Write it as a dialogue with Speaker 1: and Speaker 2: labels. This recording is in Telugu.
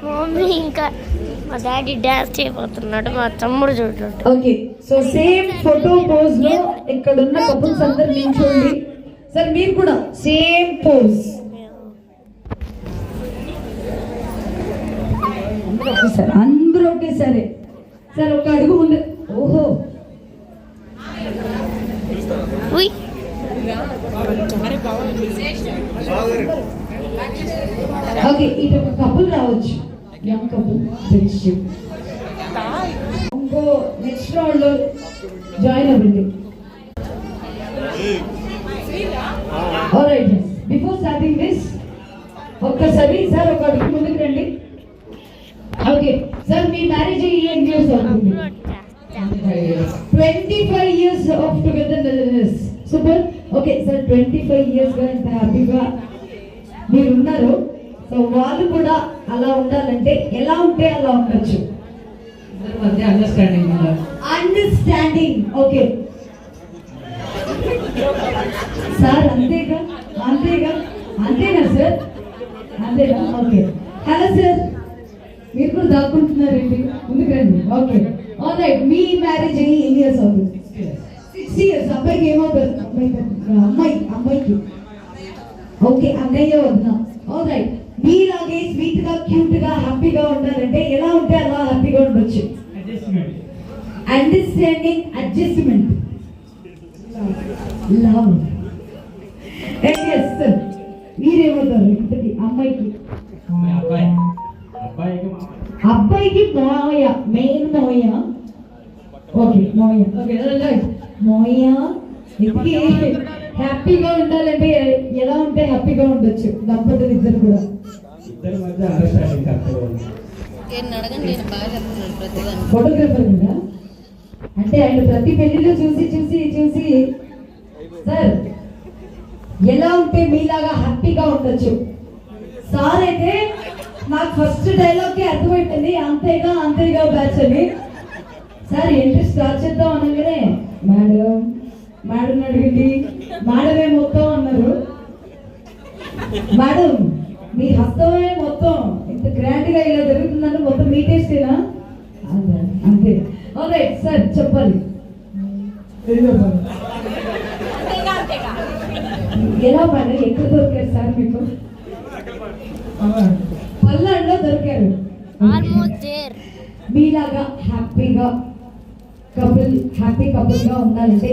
Speaker 1: మమ్మీ ఇంకా మా డాడీ డాన్స్ చేయబోతున్నాడు, మా తమ్ముడు చూడండి.
Speaker 2: Okay, so same photo pose లో ఇక్కడ ఉన్న కపుల్స్ అందరు నిల్చోండి. సార్ మీరు కూడా సేమ్ పోజ్. అందరూ ఒకేసారి. సార్ ఒక అడుగు ముందు. ఓహో, ఓకే, ఇటు ఒక కపుల్ రావచ్చు, యంగ్ కపుల్. ఇంకో నెక్స్ట్ రౌండ్ లో జాయిన్ అవ్వండి. ఆల్రైట్, బిఫోర్ స్టార్టింగ్ దిస్ ఒక్కసారి సార్ ఒక అడుగు ముందుకు రండి. ఓకే సార్, మీ మ్యారేజ్ ఎన్ని ఇయర్స్ అవుతుంది? 25 years of togetherness. Super. Okay sir, 25 years గా ఇంత హ్యాపీగా మీరు ఉన్నారు. సో వాళ్ళు కూడా అలా ఉండాలంటే ఎలా ఉంటే అలా ఉండొచ్చు. అండర్స్టాండింగ్. ఓకే సార్, అంతేగా అంతేగా అంతేనా సార్? అంతేనా? ఓకే. హలో సార్, మీరు కూడా దాక్కుంటున్నారండి, ముందుకు రండి. Okay, all right. మీ మ్యారేజ్ అయ్యి ఎన్ని ఇయర్స్ అవుతుంది? 6 years. అబ్బాయికి ఏమవుతుంది? అమ్మాయికి. ఓకే, అన్నయ్య వద్దున. All right. మీలాగే స్వీట్ గా, క్యూట్ గా, హ్యాపీగా ఉండాలంటే ఎలా ఉంటే అలా హ్యాపీగా ఉండొచ్చు. Understanding, adjustment, love. సార్ మీరేమవుతారు ఇంతకి? అమ్మాయికి మోయ, మెయిన్ మోయ. ఓకే మోయ. ఓకే మోయ. ఇంతకీ హ్యాపీగా ఉండాలంటే ఎలా ఉంటే హ్యాపీగా ఉండొచ్చు దంపతులు ఇద్దరు కూడా? ఫోటోగ్రాఫర్ కూడా అంటే ఆయన ప్రతి పెళ్లిలో చూసి చూసి చూసి సార్ ఎలా ఉంటే మీలాగా హ్యాపీగా ఉండొచ్చు. సార్ అయితే నాకు ఫస్ట్ డైలాగ్ కి అర్థమైపోయింది, అంతేగా అంతేగా బ్యాచ్ అని. సార్ ఎంట్రీ స్టార్ట్ చేద్దాం అనగానే మేడం మేడం అడిగింది, మేడమే మొత్తం అన్నారు. మేడం మీ హస్తమే మొత్తం ఇంత గ్రాండ్ గా ఇలా జరుగుతుందంటే మొత్తం మీ టేస్టేనా? అంతే. ఆల్రైట్ సార్, చెప్పాలి. ఎలా మేడం ఎక్కడ దొరికారు సార్ మీకు? పల్నాడులో దొరికారు. మీలాగా హ్యాపీ కపుల్ గా ఉండాలంటే